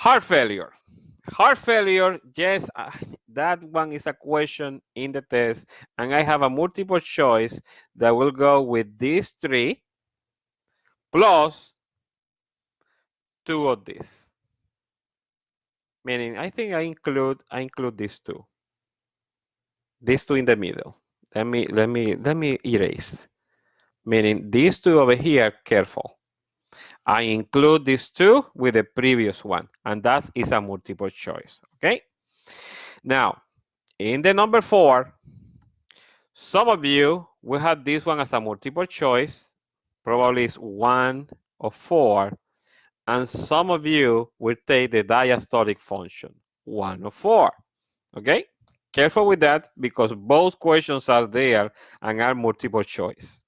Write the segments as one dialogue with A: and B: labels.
A: Heart failure. Heart failure, yes, that one is a question in the test, and I have a multiple choice that will go with these three plus two of these. Meaning, I think I include these two in the middle. Let me erase. Meaning these two over here, careful. I include these two with the previous one, and that is a multiple choice. Okay. Now, in the number 4, some of you will have this one as a multiple choice, probably it's 1 of 4, and some of you will take the diastolic function, 1 of 4. Okay? Careful with that because both questions are there and are multiple choice.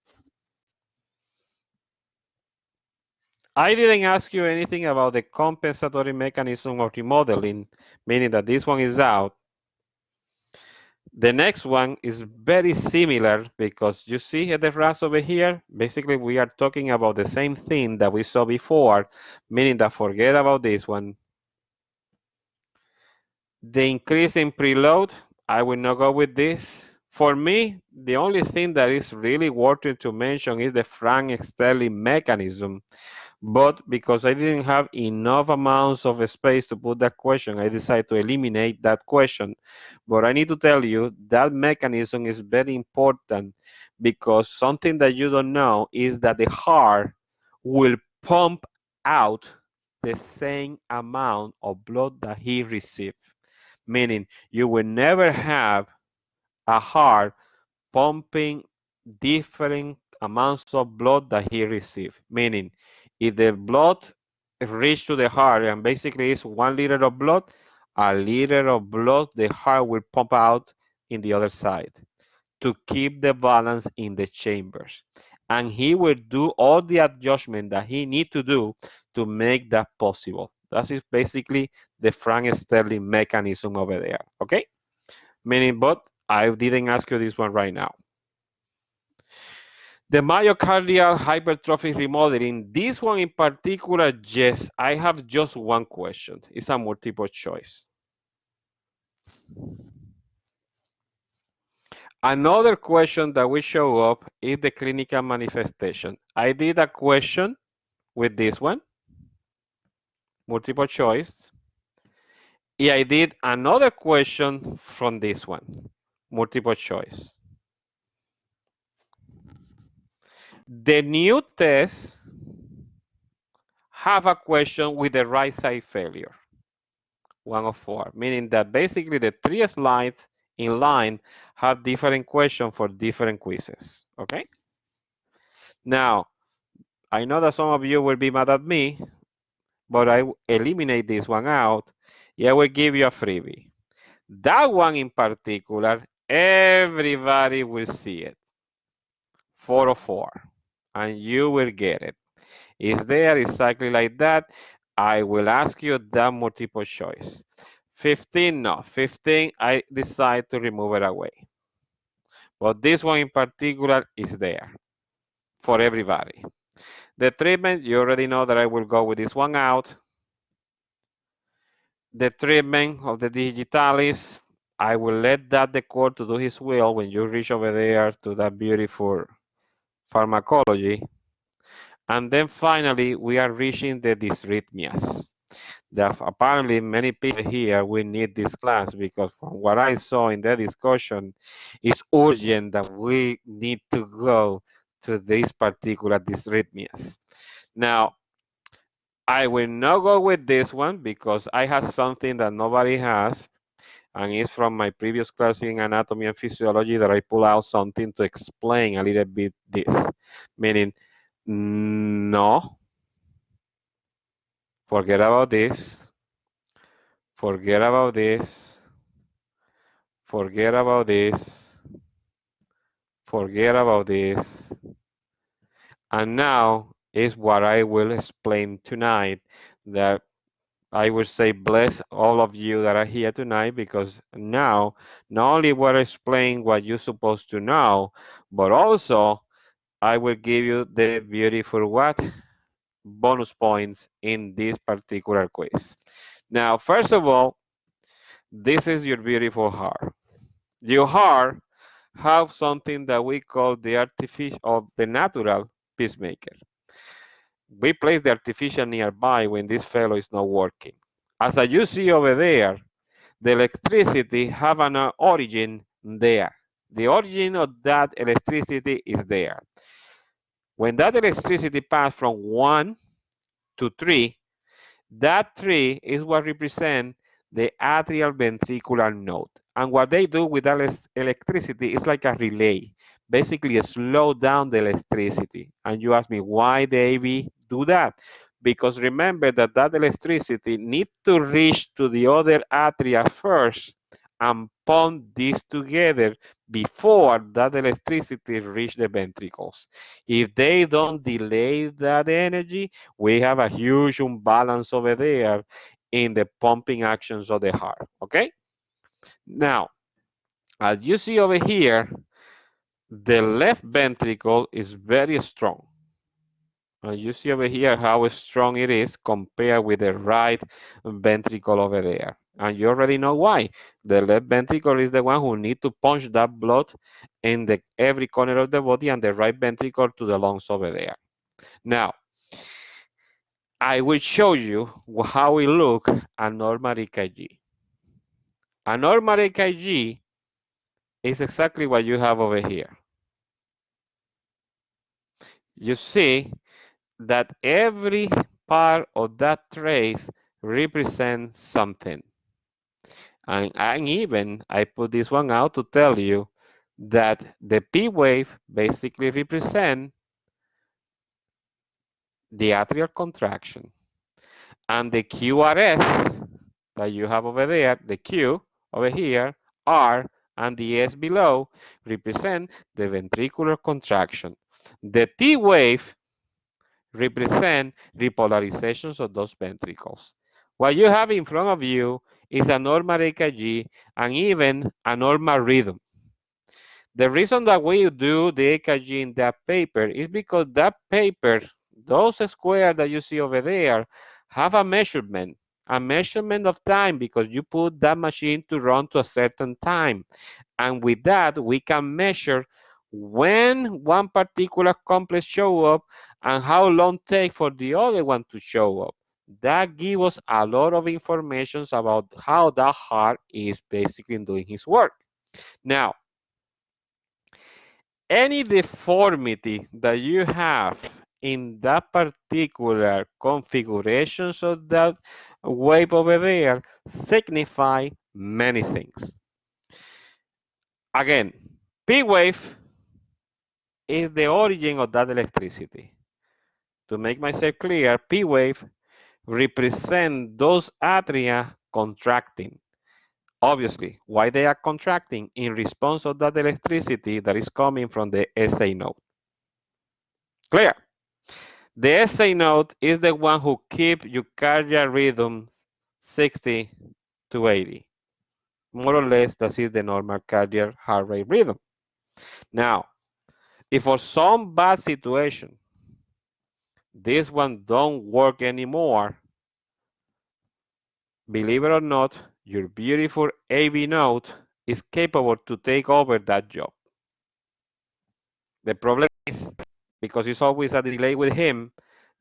A: I didn't ask you anything about the compensatory mechanism of remodeling, meaning that this one is out. The next one is very similar because you see the graph over here. Basically, we are talking about the same thing that we saw before, meaning that forget about this one. The increase in preload, I will not go with this. For me, the only thing that is really worth to mention is the Frank-Sterling mechanism. But because I didn't have enough amounts of space to put that question, I decided to eliminate that question. But I need to tell you that mechanism is very important because something that you don't know is that the heart will pump out the same amount of blood that he received. Meaning you will never have a heart pumping different amounts of blood that he received. Meaning, if the blood reach to the heart and basically is 1 liter of blood, a liter of blood the heart will pump out in the other side to keep the balance in the chambers. And he will do all the adjustment that he need to do to make that possible. That is basically the Frank Sterling mechanism over there. Okay? Meaning, but I didn't ask you this one right now. The myocardial hypertrophic remodeling, this one in particular, yes, I have just one question. It's a multiple choice. Another question that will show up is the clinical manifestation. I did a question with this one, multiple choice. And I did another question from this one, multiple choice. The new test have a question with the right side failure, 1 of 4, meaning that basically the 3 slides in line have different questions for different quizzes. Okay. Now, I know that some of you will be mad at me, but I eliminate this one out. Yeah, I will give you a freebie. That one in particular, everybody will see it. 4 of 4, and you will get it. It's there exactly like that. I will ask you that multiple choice. 15, no. 15, I decide to remove it away. But this one in particular is there for everybody. The treatment, you already know that I will go with this one out. The treatment of the digitalis, I will let that the court to do his will when you reach over there to that beautiful pharmacology. And then finally, we are reaching the dysrhythmias. That apparently many people here will need this class because from what I saw in the discussion, it's urgent that we need to go to these particular dysrhythmias. Now, I will not go with this one because I have something that nobody has, and it's from my previous class in anatomy and physiology that I pull out something to explain a little bit this. Meaning, no, forget about this, forget about this, forget about this, forget about this. And now is what I will explain tonight that I will say bless all of you that are here tonight because now not only will I explain what you're supposed to know, but also I will give you the beautiful what bonus points in this particular quiz. Now, first of all, this is your beautiful heart. Your heart have something that we call the artificial or the natural pacemaker. We place the artificial nearby when this fellow is not working. As you see over there, the electricity have an origin there. The origin of that electricity is there. When that electricity passes from 1 to 3, that 3 is what represents the atrial ventricular node. And what they do with that electricity is like a relay, basically slow down the electricity. And you ask me, why the AV do that? Because remember that that electricity needs to reach to the other atria first and pump these together before that electricity reach the ventricles. If they don't delay that energy, we have a huge imbalance over there in the pumping actions of the heart. Okay? Now, as you see over here, the left ventricle is very strong. And you see over here how strong it is compared with the right ventricle over there. And you already know why. The left ventricle is the one who needs to punch that blood in every corner of the body, and the right ventricle to the lungs over there. Now, I will show you how it look a normal EKG. A normal EKG is exactly what you have over here. You see that every part of that trace represents something. And even I put this one out to tell you that the P wave basically represents the atrial contraction. And the QRS that you have over there, the Q over here, R, and the S below represent the ventricular contraction. The T wave represent repolarizations of those ventricles. What you have in front of you is a normal EKG and even a normal rhythm. The reason that we do the EKG in that paper is because that paper, those squares that you see over there, have a measurement of time because you put that machine to run to a certain time. And with that, we can measure when one particular complex show up and how long take for the other one to show up. That gives us a lot of information about how that heart is basically doing his work. Now, any deformity that you have in that particular configurations of that wave over there signify many things. Again, P wave is the origin of that electricity. To make myself clear, P wave represent those atria contracting. Obviously, why they are contracting? In response of that electricity that is coming from the SA node. Clear? The SA node is the one who keeps your cardiac rhythm 60 to 80. More or less, that is the normal cardiac heart rate rhythm. Now, if for some bad situation, this one don't work anymore, believe it or not, your beautiful AV node is capable to take over that job. The problem is, because it's always a delay with him,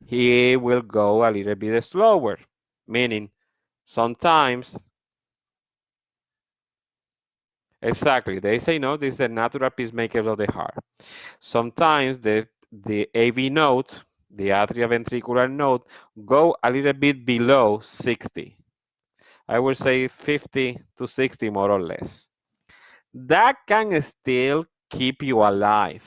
A: he will go a little bit slower, meaning sometimes, exactly, they say no, this is the natural pacemaker of the heart. Sometimes the AV node, the atrioventricular node, go a little bit below 60. I would say 50 to 60 more or less. That can still keep you alive.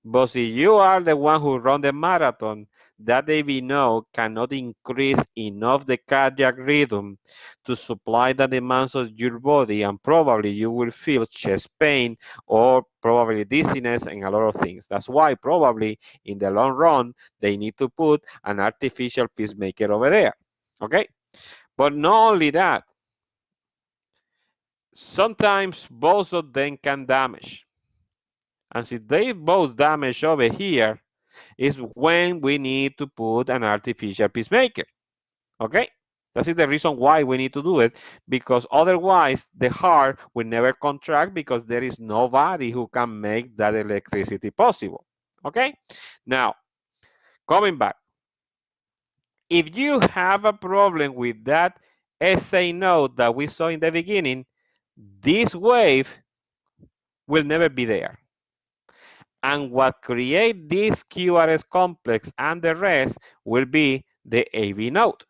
A: But if you are the one who run the marathon, that AV node cannot increase enough the cardiac rhythm to supply the demands of your body, and probably you will feel chest pain or probably dizziness and a lot of things. That's why probably in the long run, they need to put an artificial pacemaker over there. Okay? But not only that, sometimes both of them can damage. And if they both damage over here, is when we need to put an artificial pacemaker. Okay? That is the reason why we need to do it, because otherwise the heart will never contract because there is nobody who can make that electricity possible. Okay? Now, coming back, if you have a problem with that SA node that we saw in the beginning, this wave will never be there. And what create this QRS complex and the rest will be the AV node,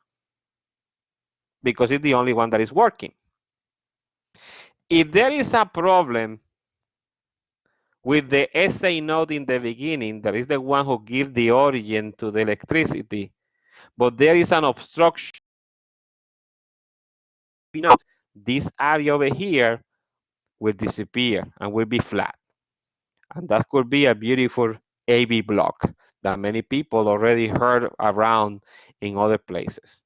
A: because it's the only one that is working. If there is a problem with the SA node in the beginning, that is the one who gives the origin to the electricity, but there is an obstruction node, this area over here will disappear and will be flat. And that could be a beautiful AV block that many people already heard around in other places.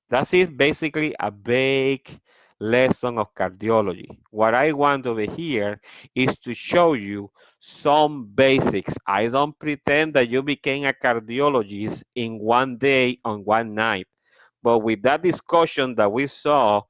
A: That is basically a big lesson of cardiology. What I want over here is to show you some basics. I don't pretend that you became a cardiologist in one day on one night. But with that discussion that we saw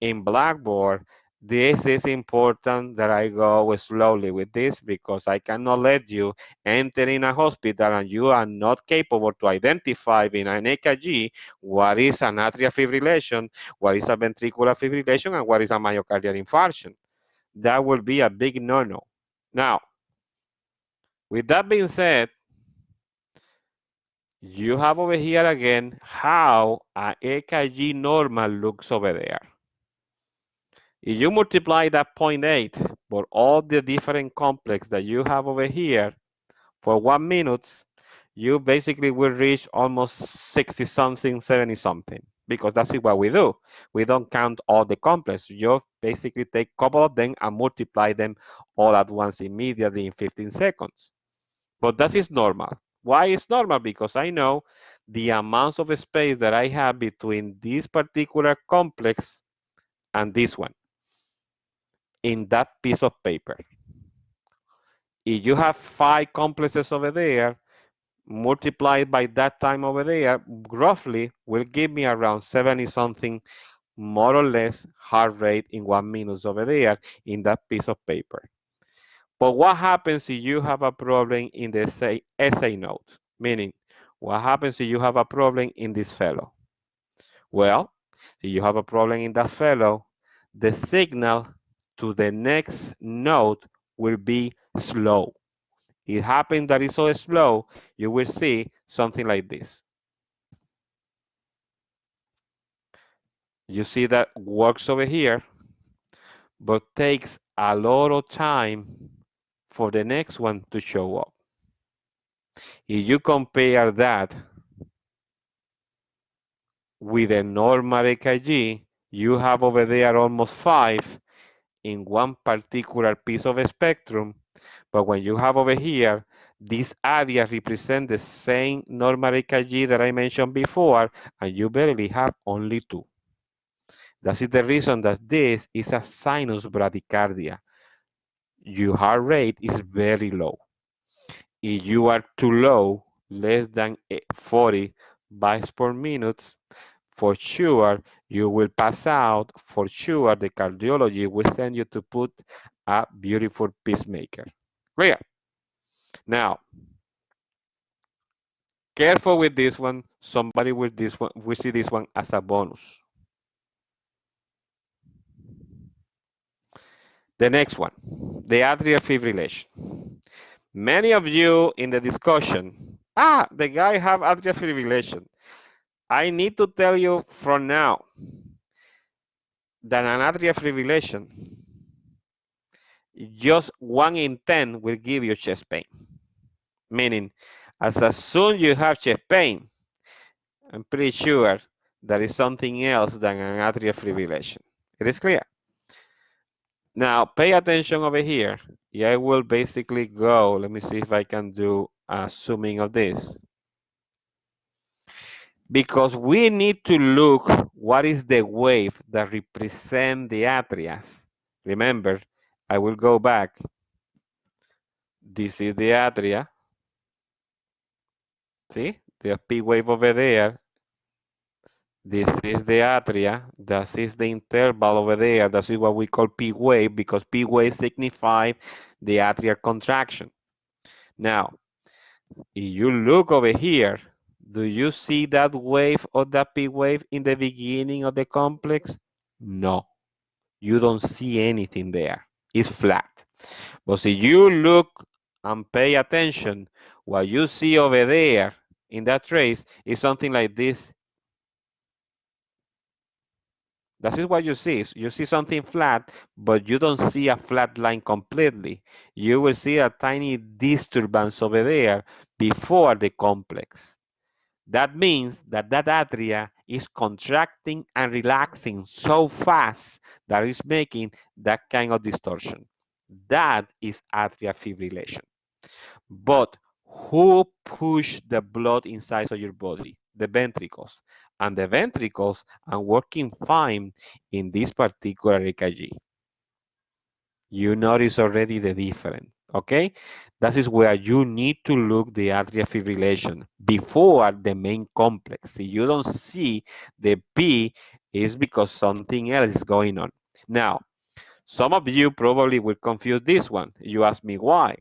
A: in Blackboard, this is important that I go slowly with this, because I cannot let you enter in a hospital and you are not capable to identify in an EKG what is an atrial fibrillation, what is a ventricular fibrillation, and what is a myocardial infarction. That will be a big no-no. Now, with that being said, you have over here again how an EKG normal looks over there. If you multiply that 0.8 for all the different complex that you have over here for 1 minute, you basically will reach almost 60 something, 70 something, because that's what we do. We don't count all the complex. You basically take a couple of them and multiply them all at once immediately in 15 seconds. But that is normal. Why is normal? Because I know the amounts of space that I have between this particular complex and this one in that piece of paper. If you have 5 complexes over there, multiplied by that time over there, roughly will give me around 70 something, more or less, heart rate in 1 minute over there in that piece of paper. But what happens if you have a problem in the SA node? Meaning, what happens if you have a problem in this fellow? Well, if you have a problem in that fellow, the signal to the next node will be slow. It happens that it's so slow, you will see something like this. You see that works over here, but takes a lot of time for the next one to show up. If you compare that with a normal EKG, you have over there almost 5 in one particular piece of a spectrum. But when you have over here, this area represents the same normal EKG that I mentioned before, and you barely have only 2. That is the reason that this is a sinus bradycardia. Your heart rate is very low. If you are too low, less than 40 beats per minute, for sure you will pass out. For sure the cardiology will send you to put a beautiful pacemaker. Clear? Now, careful with this one. Somebody with this one will see this one as a bonus. The next one, the atrial fibrillation. Many of you in the discussion, the guy have atrial fibrillation. I need to tell you from now that an atrial fibrillation, just 1 in 10 will give you chest pain. Meaning, as soon you have chest pain, I'm pretty sure that is something else than an atrial fibrillation. It is clear. Now, pay attention over here. I will basically go, let me see if I can do a zooming of this. Because we need to look what is the wave that represent the atrias. Remember, I will go back. This is the atria. See, the P wave over there. This is the atria. This is the interval over there. That is what we call P wave because P wave signifies the atrial contraction. Now, if you look over here, do you see that wave or that P wave in the beginning of the complex? No, you don't see anything there. It's flat. But if you look and pay attention, what you see over there in that trace is something like this. That is what you see. You see something flat, but you don't see a flat line completely. You will see a tiny disturbance over there before the complex. That means that that atria is contracting and relaxing so fast that it's making that kind of distortion. That is atrial fibrillation. But who push the blood inside of your body? The ventricles. And the ventricles are working fine in this particular EKG. You notice already the difference, okay? That is where you need to look the atrial fibrillation before the main complex. If you don't see the P, is because something else is going on. Now, some of you probably will confuse this one. You ask me why?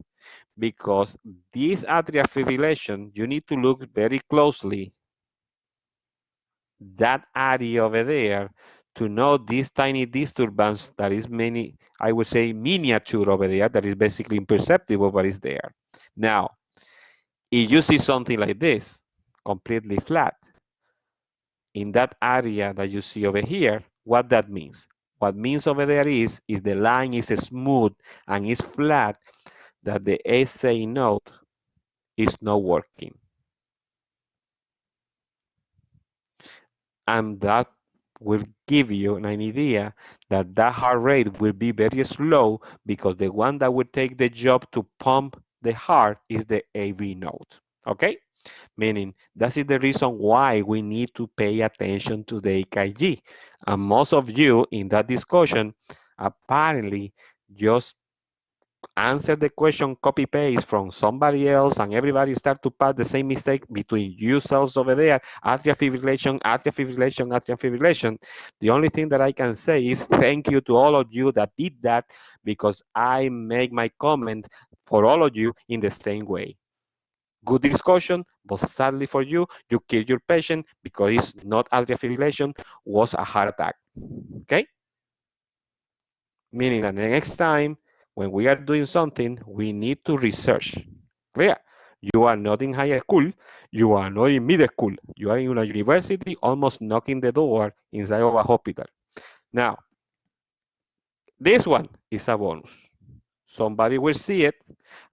A: Because this atrial fibrillation, you need to look very closely that area over there to know this tiny disturbance that is many, I would say miniature over there, that is basically imperceptible, but is there. Now, if you see something like this, completely flat, in that area that you see over here, what that means? What means over there is, if the line is smooth and is flat, that the SA node is not working. And that will give you an idea that that heart rate will be very slow because the one that will take the job to pump the heart is the AV node. Okay? Meaning that is the reason why we need to pay attention to the EKG. And most of you in that discussion apparently just answer the question copy paste from somebody else and everybody start to pass the same mistake between yourselves over there, atrial fibrillation, atrial fibrillation, atrial fibrillation. The only thing that I can say is thank you to all of you that did that because I make my comment for all of you in the same way. Good discussion, but sadly for you, you killed your patient because it's not atrial fibrillation, was a heart attack. Okay? Meaning that the next time when we are doing something, we need to research. Clear? You are not in high school, you are not in middle school, you are in a university almost knocking the door inside of a hospital. Now, this one is a bonus. Somebody will see it,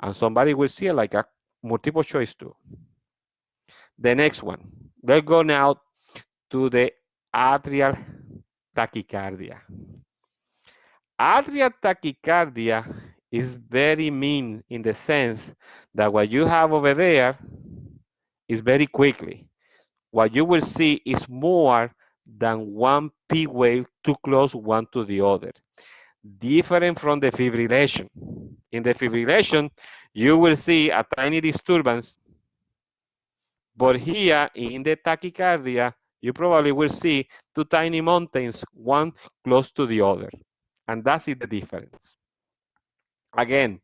A: and somebody will see it like a multiple choice too. The next one, let's go now to the atrial tachycardia. Atrial tachycardia is very mean in the sense that what you have over there is very quickly. What you will see is more than one P wave too close one to the other. Different from the fibrillation. In the fibrillation, you will see a tiny disturbance, but here in the tachycardia, you probably will see two tiny mountains, one close to the other. And that's the difference. Again,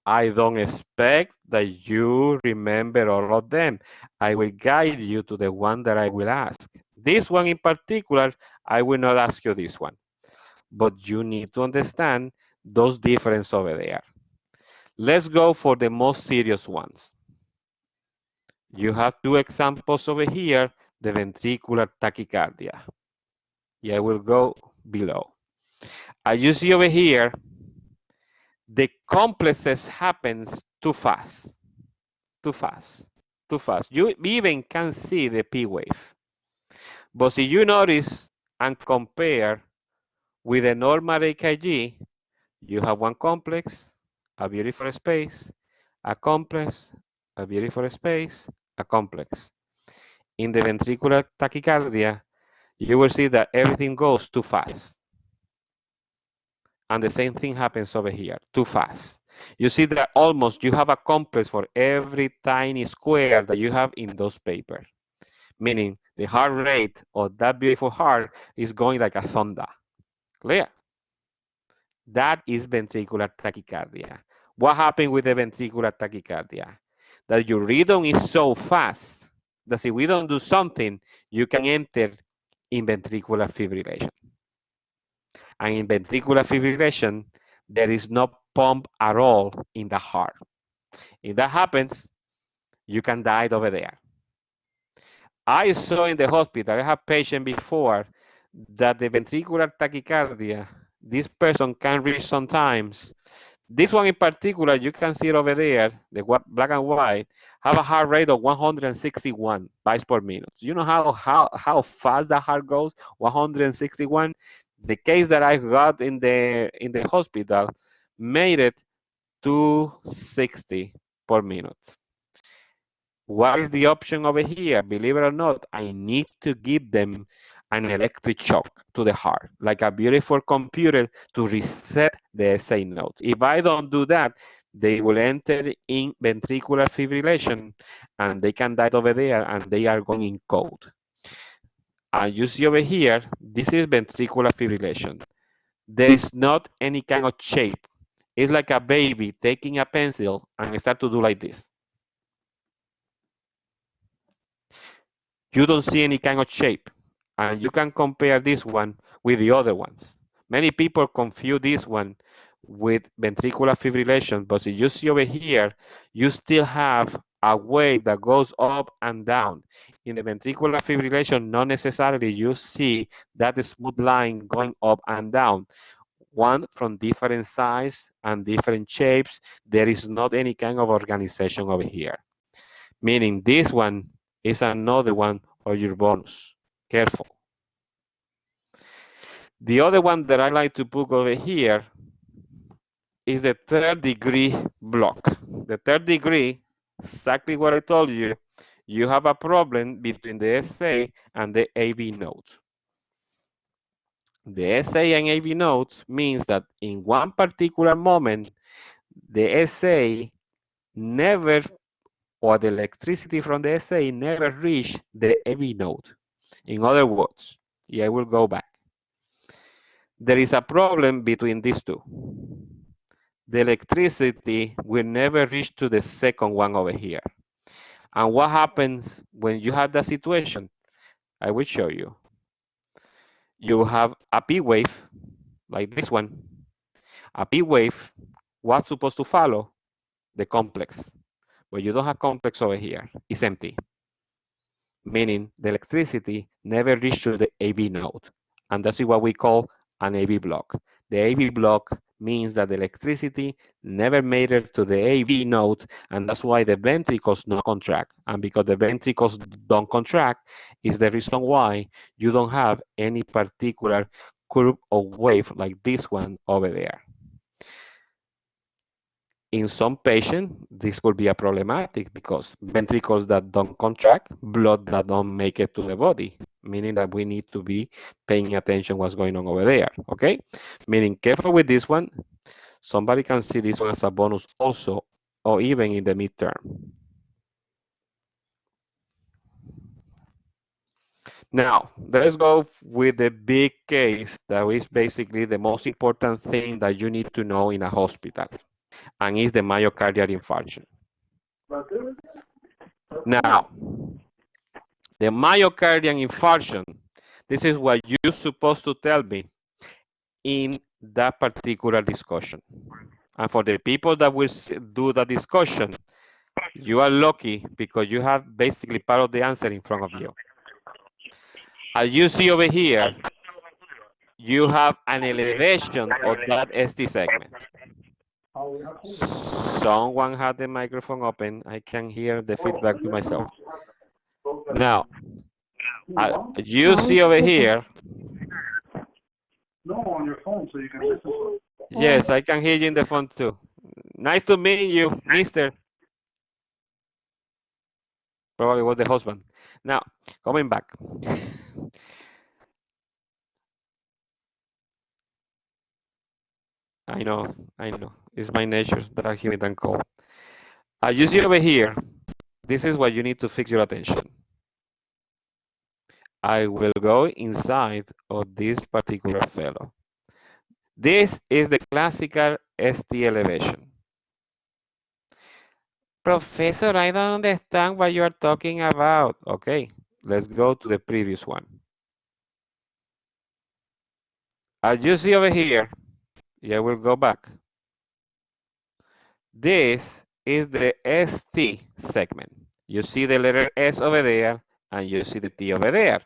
A: I don't expect that you remember all of them. I will guide you to the one that I will ask. This one in particular, I will not ask you this one, but you need to understand those differences over there. Let's go for the most serious ones. You have two examples over here, the ventricular tachycardia. Yeah, I will go below. As you see over here, the complexes happens too fast, too fast, too fast. You even can see the P wave. But if you notice and compare with a normal EKG, you have one complex, a beautiful space, a complex, a beautiful space, a complex. In the ventricular tachycardia, you will see that everything goes too fast. And the same thing happens over here, too fast. You see that almost you have a complex for every tiny square that you have in those papers. meaning the heart rate of that beautiful heart is going like a thunder. Clear? That is ventricular tachycardia. What happened with the ventricular tachycardia? That your rhythm is so fast that if we don't do something, you can enter in ventricular fibrillation. And in ventricular fibrillation, there is no pump at all in the heart. If that happens, you can die over there. I saw in the hospital, I have patient before that the ventricular tachycardia, this person can reach sometimes. This one in particular, you can see it over there, the black and white, have a heart rate of 161 beats per minute. You know how fast that heart goes? 161. The case that I got in the hospital made it 260 per minute. What is the option over here? Believe it or not, I need to give them an electric shock to the heart, like a beautiful computer to reset the SA notes. If I don't do that, they will enter in ventricular fibrillation and they can die over there and they are going in cold. And you see over here, this is ventricular fibrillation. There is not any kind of shape. It's like a baby taking a pencil and start to do like this. You don't see any kind of shape. And you can compare this one with the other ones. Many people confuse this one with ventricular fibrillation, but if you see over here, you still have a wave that goes up and down. In the ventricular fibrillation, not necessarily you see that smooth line going up and down. One from different size and different shapes. There is not any kind of organization over here. Meaning this one is another one of your bonus. Careful. The other one that I like to put over here is the third degree block. The third degree, exactly what I told you, you have a problem between the SA and the AV nodes. The SA and AV nodes means that in one particular moment, the SA never, or the electricity from the SA never reach the AV node. In other words, I will go back. There is a problem between these two. The electricity will never reach to the second one over here. And what happens when you have that situation? I will show you. You have a P wave, like this one. A P wave, what's supposed to follow? The complex. But you don't have complex over here. It's empty. Meaning the electricity never reached to the AV node. And that's what we call an AV block. The AV block means that the electricity never made it to the AV node, and that's why the ventricles don't contract. And because the ventricles don't contract is the reason why you don't have any particular curve or wave like this one over there. In some patients, this could be a problematic because ventricles that don't contract, blood that don't make it to the body, meaning that we need to be paying attention what's going on over there, okay? Meaning careful with this one. Somebody can see this one as a bonus also, or even in the midterm. Now, let's go with the big case that is basically the most important thing that you need to know in a hospital, and is the myocardial infarction. Now, the myocardial infarction, this is what you're supposed to tell me in that particular discussion. And for the people that will do the discussion, you are lucky because you have basically part of the answer in front of you. As you see over here, you have an elevation of that ST segment. Someone had the microphone open. I can hear the feedback to myself. Now, you see over here.
B: No, on your phone, so you can listen to it.
A: Yes, I can hear you in the phone too. Nice to meet you, Mister. Probably was the husband. Now, coming back. I know, I know. It's my nature that are humid and cold. As you see over here, this is what you need to fix your attention. I will go inside of this particular fellow. This is the classical ST elevation. Professor, I don't understand what you are talking about. Okay, let's go to the previous one. As you see over here, yeah, we'll go back. This is the ST segment. You see the letter S over there, and you see the T over there.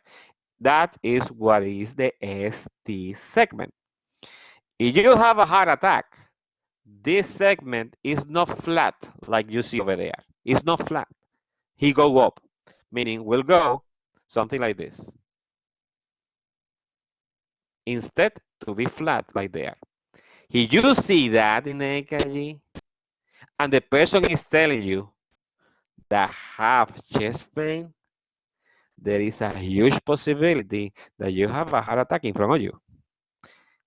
A: That is what is the ST segment. If you have a heart attack, this segment is not flat like you see over there. It's not flat. He go up, meaning will go something like this. Instead to be flat like there. If you see that in the EKG, and the person is telling you that have chest pain, there is a huge possibility that you have a heart attack in front of you.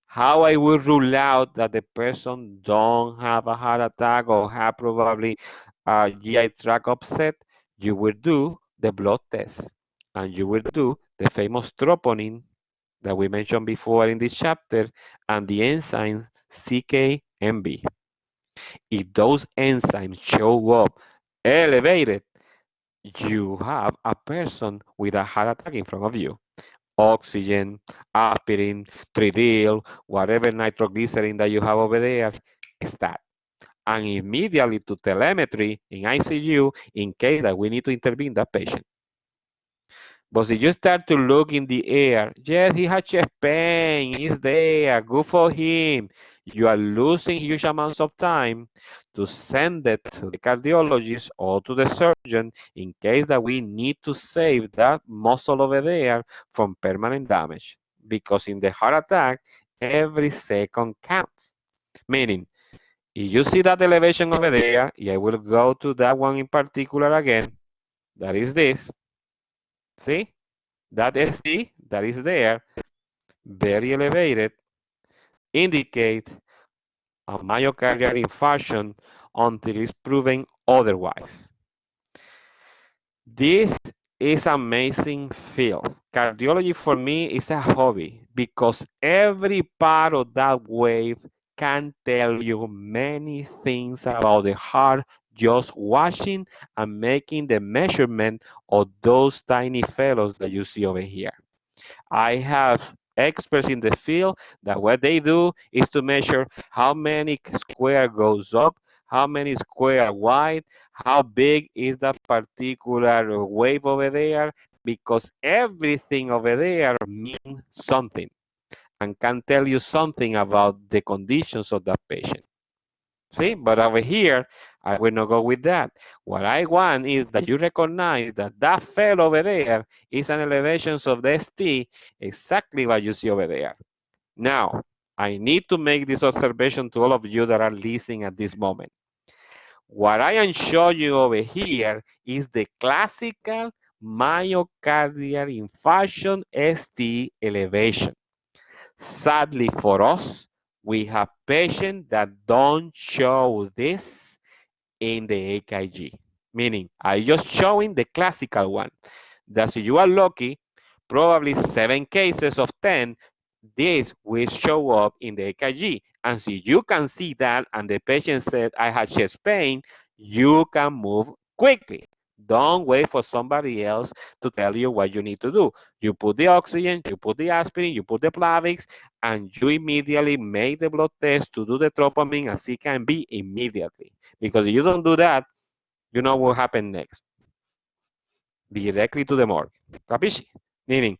A: How I will rule out that the person don't have a heart attack or have probably a GI tract upset? You will do the blood test, and you will do the famous troponin that we mentioned before in this chapter, and the enzyme CKMB. If those enzymes show up elevated, you have a person with a heart attack in front of you. Oxygen, aspirin, tridil, whatever nitroglycerin that you have over there, is that. And immediately to telemetry in ICU in case that we need to intervene that patient. But if you start to look in the air, yes, he had chest pain, he's there, good for him. You are losing huge amounts of time to send it to the cardiologist or to the surgeon in case that we need to save that muscle over there from permanent damage. Because in the heart attack, every second counts. Meaning, if you see that elevation over there, I will go to that one in particular again, that is this, see? That ST that is there, very elevated, indicate a myocardial infarction until it's proven otherwise. This is amazing field. Cardiology for me is a hobby because every part of that wave can tell you many things about the heart just watching and making the measurement of those tiny fellows that you see over here. I have experts in the field that what they do is to measure how many square goes up, how many square wide, how big is that particular wave over there, because everything over there means something and can tell you something about the conditions of that patient. See, but over here, I will not go with that. What I want is that you recognize that that fellow over there is an elevation of the ST, exactly what you see over there. Now, I need to make this observation to all of you that are listening at this moment. What I am showing you over here is the classical myocardial infarction ST elevation. Sadly for us, we have patients that don't show this in the EKG, meaning I just showing the classical one. That if you are lucky, probably 7 cases of 10, this will show up in the EKG. And so you can see that and the patient said, I had chest pain, you can move quickly. Don't wait for somebody else to tell you what you need to do. You put the oxygen, you put the aspirin, you put the Plavix, and you immediately make the blood test to do the troponin as it can be immediately. Because if you don't do that, you know what happened next. Directly to the morgue. Capisci? Meaning,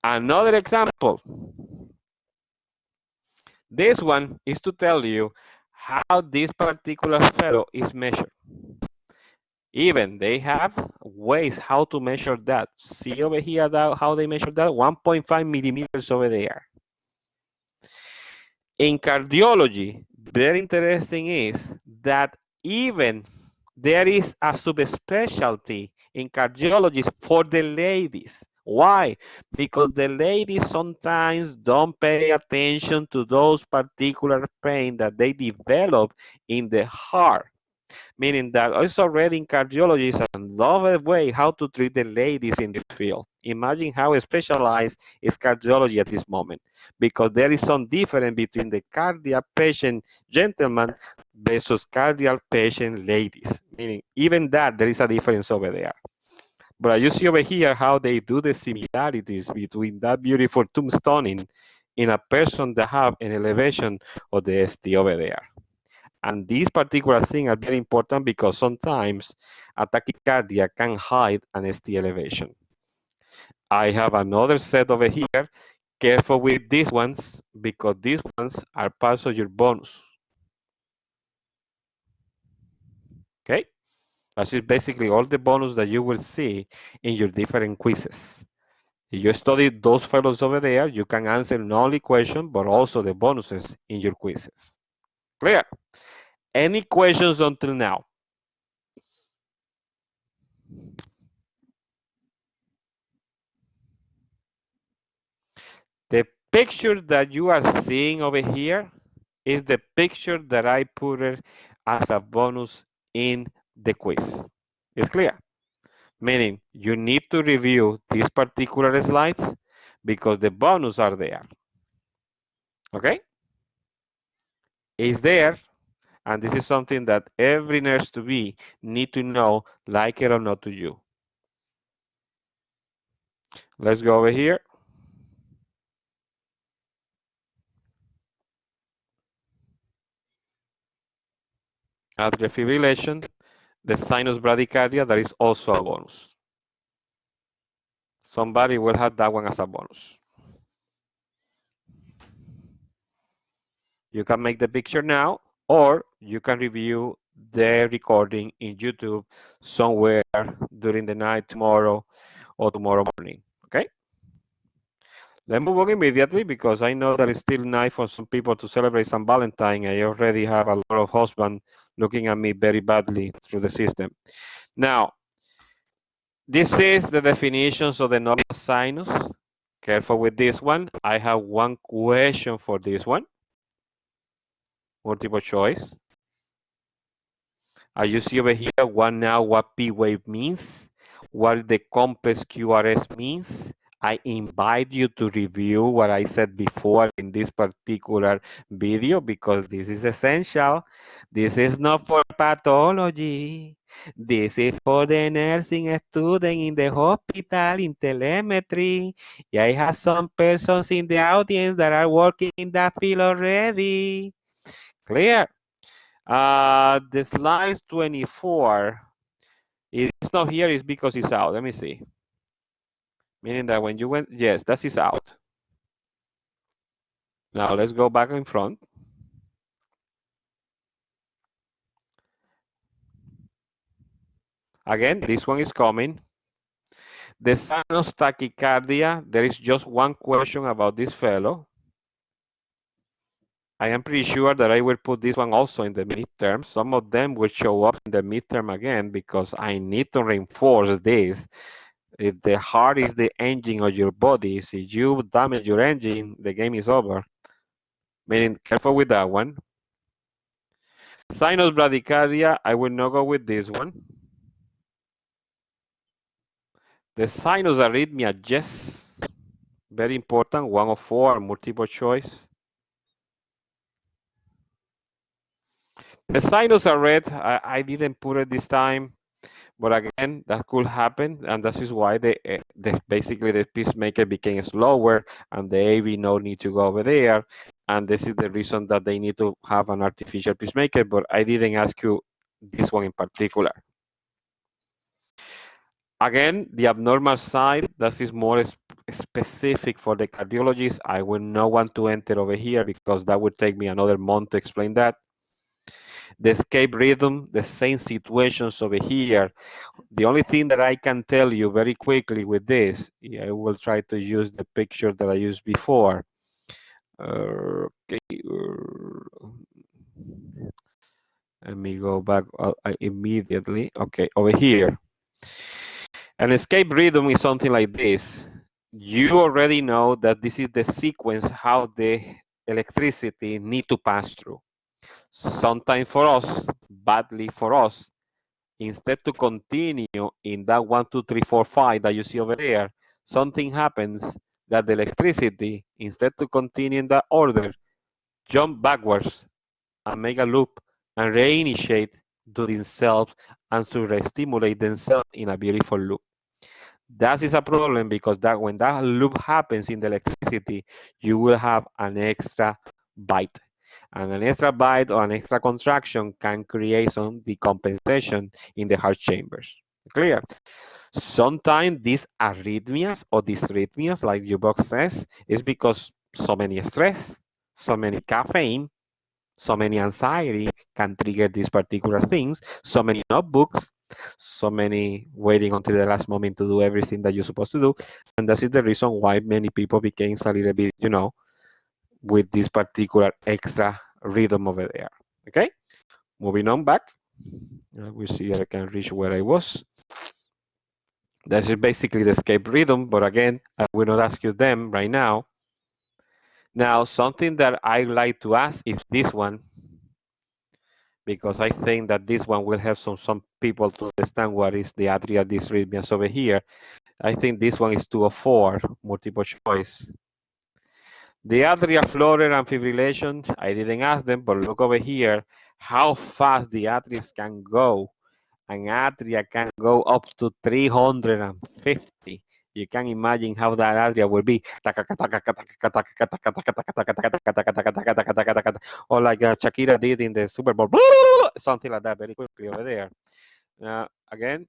A: another example. This one is to tell you how this particular fellow is measured. Even they have ways how to measure that. See over here that, how they measure that? 1.5 millimeters over there. In cardiology, very interesting is that even there is a subspecialty in cardiology for the ladies. Why? Because the ladies sometimes don't pay attention to those particular pain that they develop in the heart. meaning that it's already in cardiology is another way how to treat the ladies in this field. Imagine how specialized is cardiology at this moment, because there is some difference between the cardiac patient gentlemen versus cardiac patient ladies, meaning even that there is a difference over there. But you see over here how they do the similarities between that beautiful tombstoning in a person that have an elevation of the ST over there. And these particular things are very important because sometimes a tachycardia can hide an ST elevation. I have another set over here. Careful with these ones because these ones are part of your bonus. Okay? That is basically all the bonus that you will see in your different quizzes. If you study those fellows over there, you can answer not only question, but also the bonuses in your quizzes. Clear? Any questions until now? The picture that you are seeing over here is the picture that I put it as a bonus in the quiz. It's clear? Meaning you need to review these particular slides because the bonus are there. Okay? It's there, and this is something that every nurse to be need to know, like it or not to you. Let's go over here. Atrial fibrillation, the sinus bradycardia, that is also a bonus. Somebody will have that one as a bonus. You can make the picture now, or you can review the recording in YouTube somewhere during the night tomorrow or tomorrow morning. Okay? Let's move on immediately because I know that it's still night for some people to celebrate St. Valentine. I already have a lot of husbands looking at me very badly through the system. Now, this is the definitions of the normal sinus. Careful with this one. I have one question for this one. Multiple choice. You see over here what P wave means, what the complex QRS means. I invite you to review what I said before in this particular video because this is essential. This is not for pathology. This is for the nursing student in the hospital in telemetry. I have some persons in the audience that are working in that field already. Clear? The slide 24, it's not here is because it's out. Let me see. Meaning that when you went, yes, that is out. Now let's go back in front. Again, this one is coming. The sinus tachycardia, there is just one question about this fellow. I am pretty sure that I will put this one also in the midterm. Some of them will show up in the midterm again because I need to reinforce this. If the heart is the engine of your body, if you damage your engine, the game is over. Meaning, careful with that one. Sinus bradycardia, I will not go with this one. The sinus arrhythmia, yes. Very important, 1 of 4, multiple choice. The sinus arrest, I didn't put it this time, but again, that could happen, and this is why basically the pacemaker became slower, and the AV no need to go over there, and this is the reason that they need to have an artificial pacemaker, but I didn't ask you this one in particular. Again, the abnormal side, that is more specific for the cardiologist. I will not want to enter over here because that would take me another month to explain that. The escape rhythm, the same situations over here. The only thing that I can tell you very quickly with this, I will try to use the picture that I used before. Okay. Let me go back immediately. Okay, over here. An escape rhythm is something like this. You already know that this is the sequence how the electricity need to pass through. Sometimes for us, badly for us, instead to continue in that 1, 2, 3, 4, 5 that you see over there, something happens that the electricity, instead to continue in that order, jump backwards and make a loop and reinitiate to themselves and to re-stimulate themselves in a beautiful loop. That is a problem because that when that loop happens in the electricity, you will have an extra byte. And an extra byte or an extra contraction can create some decompensation in the heart chambers. Clear? Sometimes these arrhythmias or dysrhythmias, like your box says, is because so many stress, so many caffeine, so many anxiety can trigger these particular things, so many notebooks, so many waiting until the last moment to do everything that you're supposed to do. And that is the reason why many people became a little bit, with this particular extra rhythm over there. Okay, moving on back. We see that I can reach where I was. That is basically the escape rhythm, but again, I will not ask you them right now. Now, something that I like to ask is this one, because I think that this one will help some people to understand what is the atria dysrhythmias over here. I think this one is 2 or 4, multiple choice. The atria flutter and fibrillation, I didn't ask them, but look over here, how fast the atria can go. An atria can go up to 350. You can imagine how that atria will be. Or like Shakira did in the Super Bowl. Something like that very quickly over there. Again,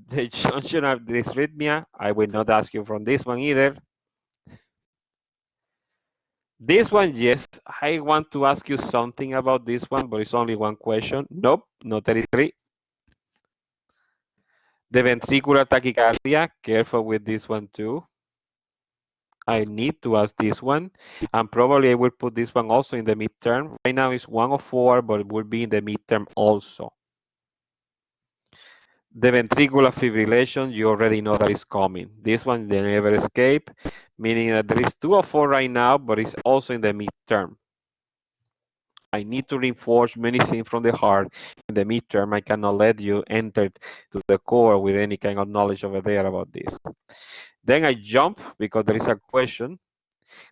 A: the junction of dysrhythmia, I will not ask you from this one either. This one, yes, I want to ask you something about this one, but it's only one question. Nope, not 33. The ventricular tachycardia, careful with this one too. I need to ask this one, and probably I will put this one also in the midterm. Right now it's 1 of 4, but it will be in the midterm also. The ventricular fibrillation, you already know that is coming. This one, they never escape, meaning that there is 2 of 4 right now, but it's also in the midterm. I need to reinforce many things from the heart in the midterm. I cannot let you enter to the core with any kind of knowledge over there about this. Then I jump because there is a question.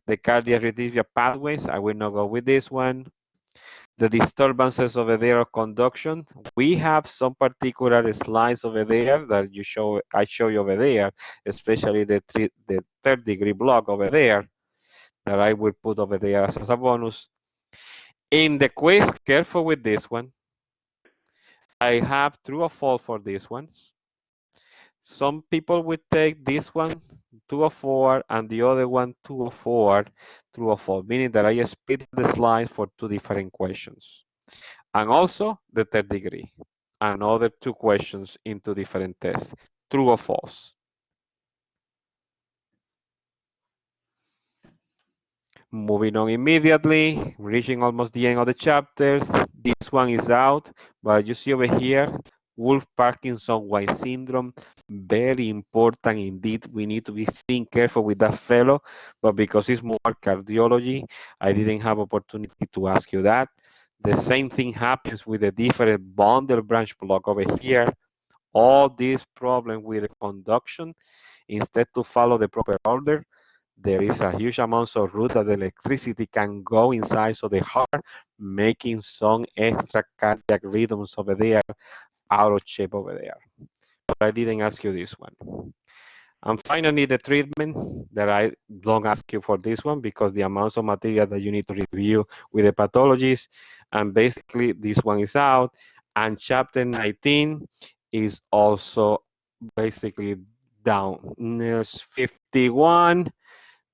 A: The cardiac rhythmia pathways, I will not go with this one. The disturbances over there of conduction. We have some particular slides over there that I show you over there, especially the third degree block over there that I will put over there as a bonus. In the quiz, careful with this one. I have true or false for this one. Some people will take this one 2 or 4 and the other one 2 or 4, true or false, meaning that I split the slides for 2 different questions. And also the third degree, another 2 questions into different tests, true or false. Moving on immediately, reaching almost the end of the chapters. This one is out, but you see over here, Wolff-Parkinson-White syndrome, very important indeed. We need to be being careful with that fellow, but because it's more cardiology, I didn't have opportunity to ask you that. The same thing happens with the different bundle branch block over here. All these problems with the conduction, instead to follow the proper order, there is a huge amount of route that the electricity can go inside of the heart, making some extra cardiac rhythms over there out of shape over there. But I didn't ask you this one. And finally, the treatment that I don't ask you for this one because the amounts of material that you need to review with the pathologies. And basically, this one is out. And chapter 19 is also basically down. There's 51.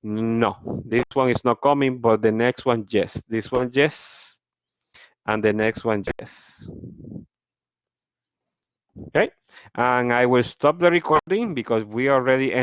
A: No, this one is not coming, but the next one, yes. This one, yes. And the next one, yes. Okay. And I will stop the recording because we already